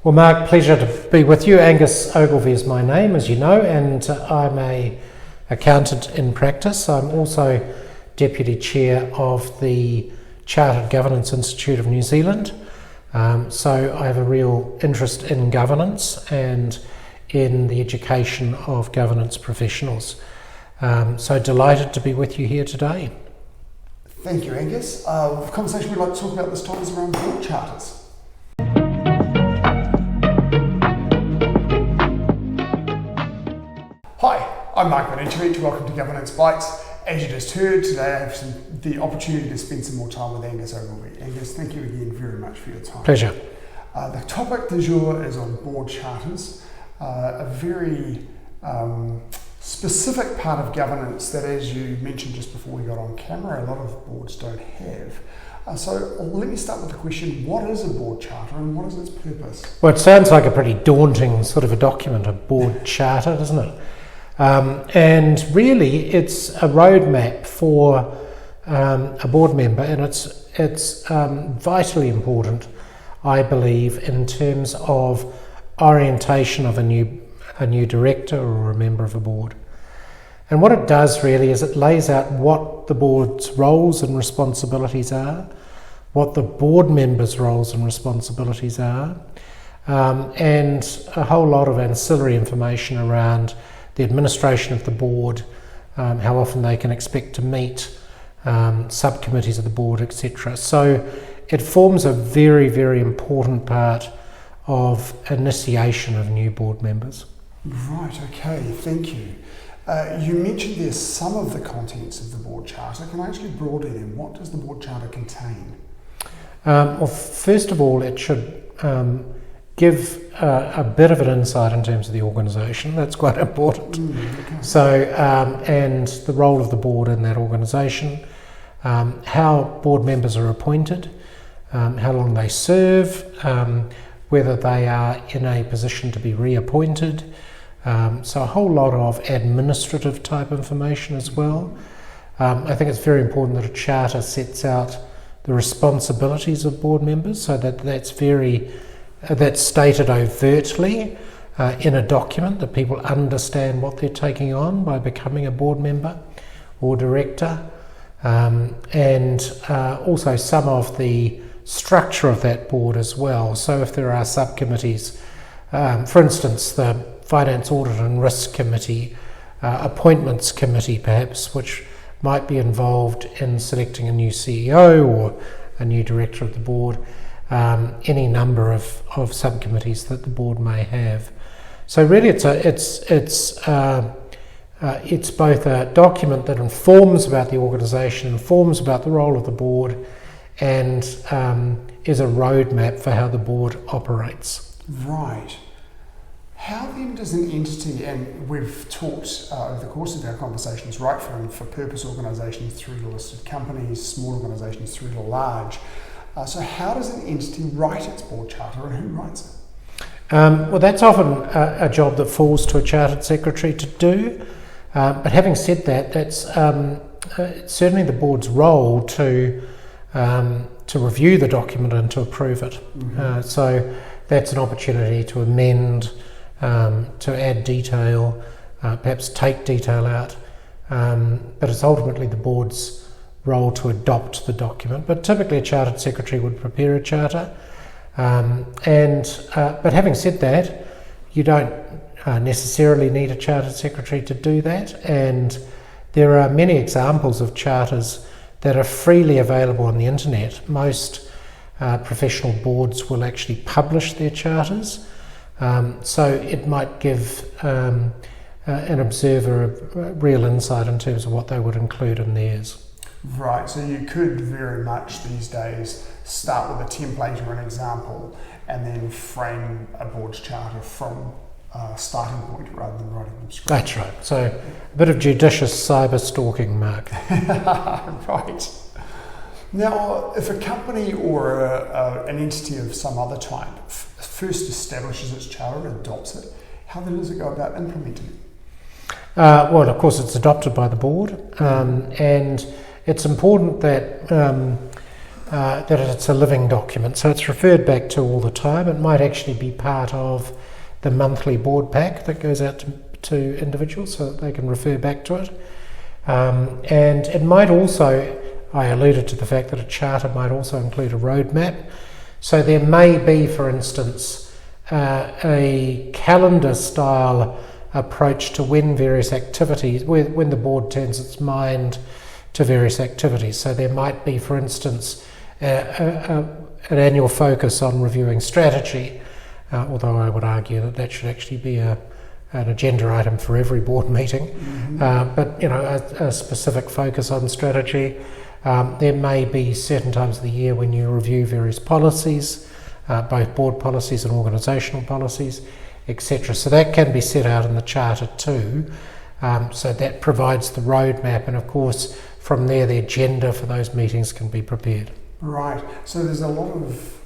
Well, Mark, pleasure to be with you. Angus Ogilvie is my name, as you know, and I'm an accountant in practice. I'm also Deputy Chair of the Chartered Governance Institute of New Zealand. So I have a real interest in governance and in the education of governance professionals. So delighted to be with you here today. Thank you, Angus. The conversation we'd like to talk about this time is around board charters. Hi, I'm Mark Makingadifference. Welcome to Governance Bites. As you just heard, today I have the opportunity to spend some more time with Angus Ogilvie. Angus, thank you again very much for your time. Pleasure. The topic du jour is on board charters, a very specific part of governance that, as you mentioned just before we got on camera, a lot of boards don't have. So let me start with the question, what is a board charter and what is its purpose? Well, it sounds like a pretty daunting sort of a document, a board charter, doesn't it? And really it's a roadmap for a board member, and it's vitally important, I believe, in terms of orientation of a new director or a member of a board. And what it does really is it lays out what the board's roles and responsibilities are, what the board members' roles and responsibilities are, and a whole lot of ancillary information around the administration of the board, how often they can expect to meet, subcommittees of the board, etc. So it forms a very, very important part of initiation of new board members. Right, okay, thank you. You mentioned there's some of the contents of the board charter. Can I actually broaden it? What does the board charter contain? Well, first of all, it should give a bit of an insight in terms of the organisation. That's quite important. Okay. So, and the role of the board in that organisation, how board members are appointed, how long they serve, whether they are in a position to be reappointed. So a whole lot of administrative type information as well. I think it's very important that a charter sets out the responsibilities of board members, so that that's stated overtly in a document, that people understand what they're taking on by becoming a board member or director, and also some of the structure of that board as well. So if there are subcommittees, for instance, the Finance, Audit and Risk Committee, Appointments Committee perhaps, which might be involved in selecting a new CEO or a new director of the board, any number of subcommittees that the board may have. So really it's both a document that informs about the organisation, informs about the role of the board, and is a roadmap for how the board operates. Right. How then does an entity, and we've talked over the course of our conversations, right from for purpose organisations through to listed companies, small organisations through to large, so how does an entity write its board charter and who writes it? Well, that's often a job that falls to a chartered secretary to do, but having said that, that's certainly the board's role to review the document and to approve it. Mm-hmm. So that's an opportunity to amend, to add detail, perhaps take detail out, but it's ultimately the board's role to adopt the document. But typically a chartered secretary would prepare a charter, but having said that, you don't necessarily need a chartered secretary to do that, and there are many examples of charters that are freely available on the internet. Most professional boards will actually publish their charters, so it might give an observer a real insight in terms of what they would include in theirs. Right, so you could very much these days start with a template or an example and then frame a board's charter from a starting point rather than writing them script. That's right, so a bit of judicious cyber stalking, Mark. Right. Now, if a company or an entity of some other type first establishes its charter and adopts it, how then does it go about implementing it? Well, of course, it's adopted by the board, and it's important that that it's a living document, so it's referred back to all the time. It might actually be part of the monthly board pack that goes out to individuals so that they can refer back to it. And it might also, I alluded to the fact that a charter might also include a roadmap. So there may be, for instance, a calendar style approach to when various activities, when the board turns its mind to various activities. So there might be, for instance, an annual focus on reviewing strategy, although I would argue that should actually be an agenda item for every board meeting. Mm-hmm. But a specific focus on strategy. There may be certain times of the year when you review various policies, both board policies and organisational policies, etc. So that can be set out in the charter too. So that provides the roadmap, and of course from there the agenda for those meetings can be prepared. Right. So there's a lot of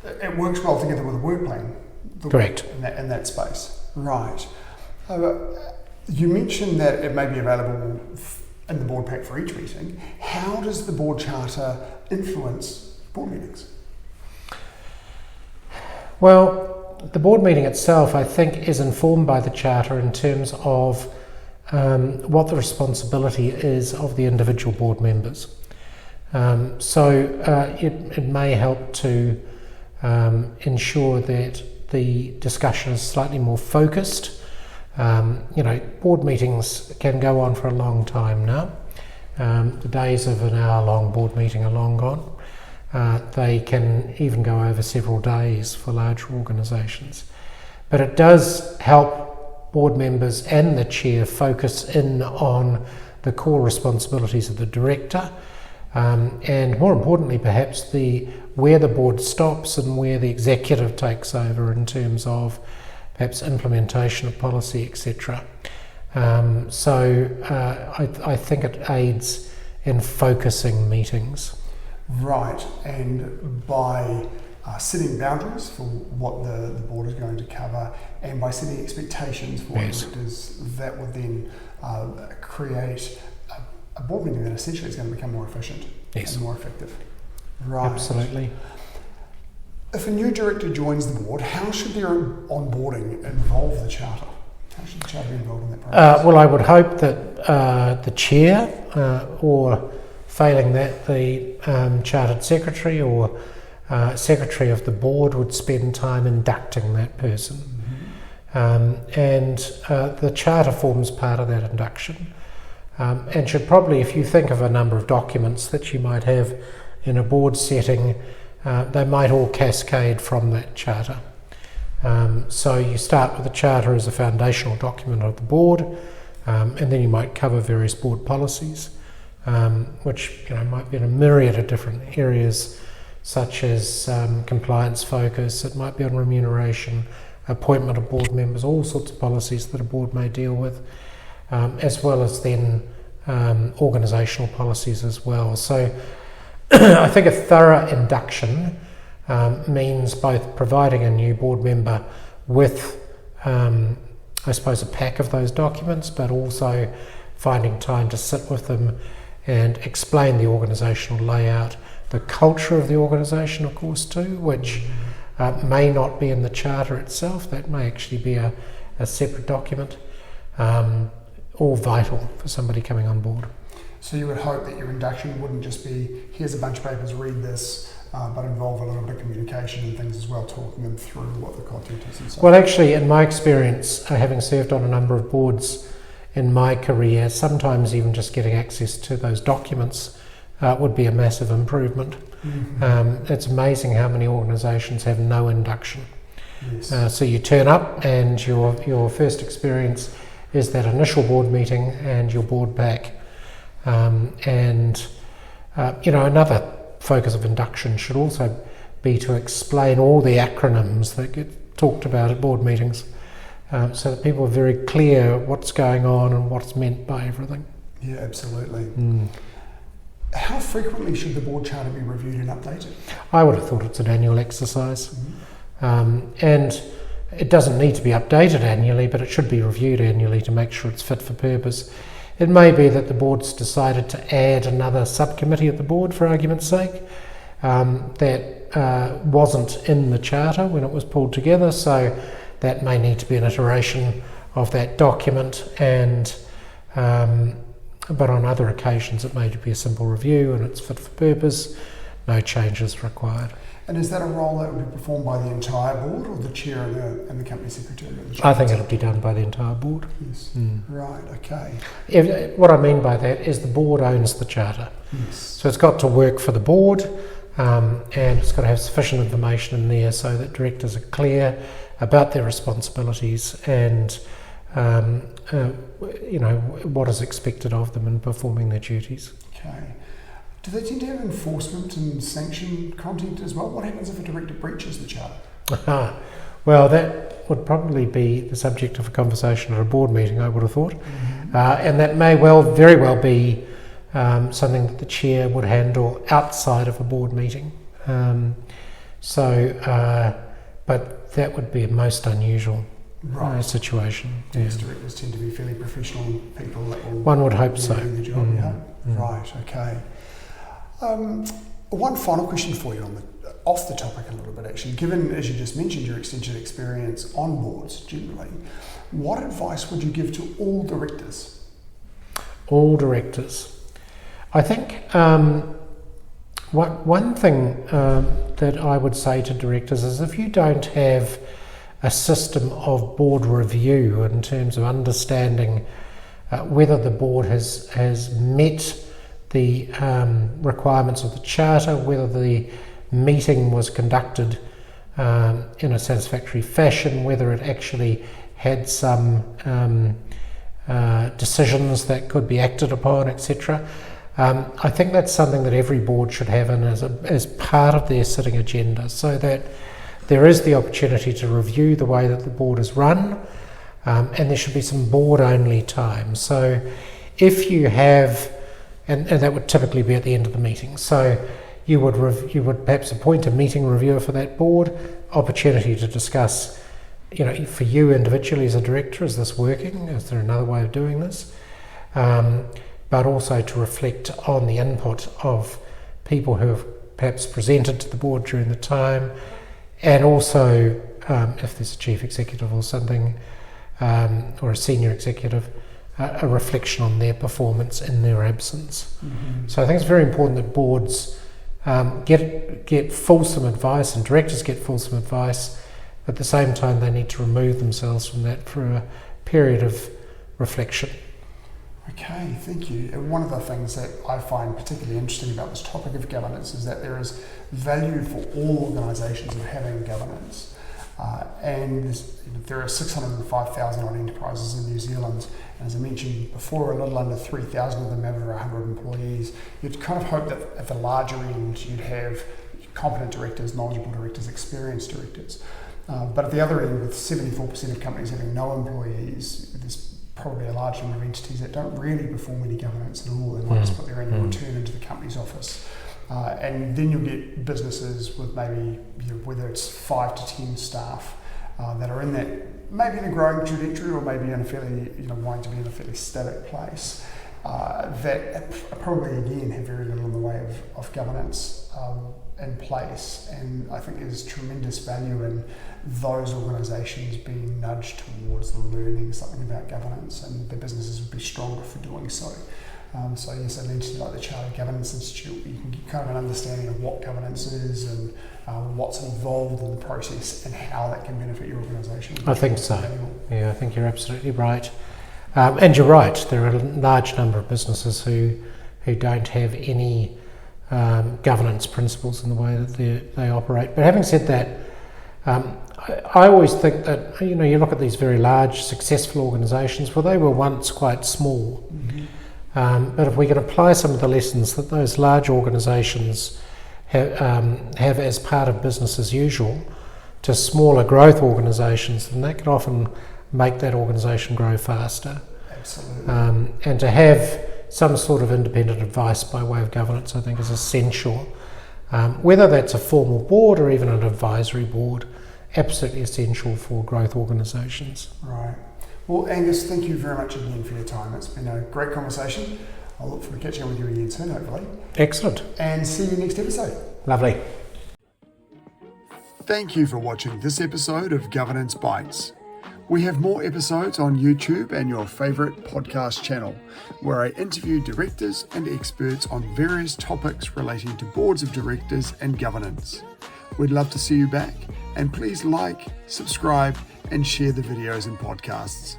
it works well together with a work plan. Correct. In that space. Right. You mentioned that it may be available in the board pack for each meeting. How does the board charter influence board meetings? Well, the board meeting itself, I think, is informed by the charter in terms of what the responsibility is of the individual board members. So it may help to ensure that the discussion is slightly more focused. Board meetings can go on for a long time now. The days of an hour-long board meeting are long gone. They can even go over several days for larger organisations. But it does help board members and the chair focus in on the core responsibilities of the director, and more importantly perhaps where the board stops and where the executive takes over in terms of perhaps implementation of policy, etc. So I think it aids in focusing meetings. Right, and by setting boundaries for what the board is going to cover, and by setting expectations for directors, that would then create a board meeting that essentially is going to become more efficient and more effective. Right. Absolutely. If a new director joins the board, how should their onboarding involve the charter? How should the charter be involved in that process? Well, I would hope that the chair, or failing that, the chartered secretary or secretary of the board would spend time inducting that person. Mm-hmm. And the charter forms part of that induction. And should probably, if you think of a number of documents that you might have in a board setting, they might all cascade from that charter. So you start with the charter as a foundational document of the board, and then you might cover various board policies, which might be in a myriad of different areas, such as compliance focus. It might be on remuneration, appointment of board members, all sorts of policies that a board may deal with, as well as then organisational policies as well. So I think a thorough induction means both providing a new board member with, I suppose, a pack of those documents, but also finding time to sit with them and explain the organisational layout, the culture of the organisation, of course, too, which may not be in the charter itself. That may actually be a separate document, all vital for somebody coming on board. So you would hope that your induction wouldn't just be, here's a bunch of papers, read this, but involve a little bit of communication and things as well, talking them through what the content is and so on. Well, actually, in my experience, having served on a number of boards in my career, sometimes even just getting access to those documents would be a massive improvement. Mm-hmm. It's amazing how many organisations have no induction. Yes. So you turn up and your first experience is that initial board meeting and your board pack. Another focus of induction should also be to explain all the acronyms that get talked about at board meetings, so that people are very clear what's going on and what's meant by everything. Yeah, absolutely. How frequently should the board charter be reviewed and updated? I would have thought it's an annual exercise. And it doesn't need to be updated annually, but it should be reviewed annually to make sure it's fit for purpose. It may be that the board's decided to add another subcommittee at the board, for argument's sake, that wasn't in the charter when it was pulled together, so that may need to be an iteration of that document, and but on other occasions it may be a simple review and it's fit for purpose, no changes required. And is that a role that would be performed by the entire board, or the chair and the company secretary? I think it'll be done by the entire board. Yes. Right, okay. What I mean by that is the board owns the charter. Yes. So it's got to work for the board, and it's got to have sufficient information in there so that directors are clear about their responsibilities and what is expected of them in performing their duties. Okay. Do they tend to have enforcement and sanction content as well? What happens if a director breaches the charter? Well, that would probably be the subject of a conversation at a board meeting, I would have thought. And that may very well be something that the chair would handle outside of a board meeting. But that would be a most unusual situation. These directors tend to be fairly professional people that will one would hope so. do the job. Right, okay. One final question for you off the topic a little bit actually. Given, as you just mentioned, your extensive experience on boards generally, what advice would you give to all directors? All directors. I think one thing that I would say to directors is if you don't have a system of board review in terms of understanding whether the board has met the requirements of the charter, whether the meeting was conducted in a satisfactory fashion, whether it actually had some decisions that could be acted upon, etc. I think that's something that every board should have in as part of their sitting agenda, so that there is the opportunity to review the way that the board is run, and there should be some board-only time. So if you have, and that would typically be at the end of the meeting, so you would perhaps appoint a meeting reviewer for that board, opportunity to discuss, for you individually as a director, is this working? Is there another way of doing this? But also to reflect on the input of people who have perhaps presented to the board during the time, and also if there's a chief executive or something, or a senior executive, a reflection on their performance in their absence. So I think it's very important that boards get fulsome advice and directors get fulsome advice. At the same time, they need to remove themselves from that for a period of reflection. Okay, thank you. And one of the things that I find particularly interesting about this topic of governance is that there is value for all organisations of having governance. And there are 605,000 odd enterprises in New Zealand, and as I mentioned before, a little under 3,000 of them have over 100 employees. You'd kind of hope that at the larger end you'd have competent directors, knowledgeable directors, experienced directors. But at the other end, with 74% of companies having no employees, there's probably a large number of entities that don't really perform any governance at all. They might just put their annual return into the company's office. And then you'll get businesses with maybe, whether it's 5 to 10 staff that are in that, maybe in a growing trajectory, or maybe in a fairly, wanting to be in a fairly static place, that probably again have very little in the way of governance in place. And I think there's tremendous value in those organisations being nudged towards learning something about governance, and their businesses would be stronger for doing so. So yes, I mentioned like the Chartered Governance Institute, you can get kind of an understanding of what governance is and what's involved in the process and how that can benefit your organisation. I think so. Yeah, I think you're absolutely right. And you're right, there are a large number of businesses who don't have any governance principles in the way that they operate. But having said that, I always think that, you look at these very large, successful organisations, well, they were once quite small. But if we can apply some of the lessons that those large organisations have as part of business as usual to smaller growth organisations, then that can often make that organisation grow faster. Absolutely. And to have some sort of independent advice by way of governance, I think, is essential. Whether that's a formal board or even an advisory board, absolutely essential for growth organisations. Right. Well, Angus, thank you very much again for your time. It's been a great conversation. I'll look forward to catching up with you again soon, hopefully. Excellent. And see you next episode. Lovely. Thank you for watching this episode of Governance Bites. We have more episodes on YouTube and your favourite podcast channel, where I interview directors and experts on various topics relating to boards of directors and governance. We'd love to see you back, and please like, subscribe, and share the videos and podcasts.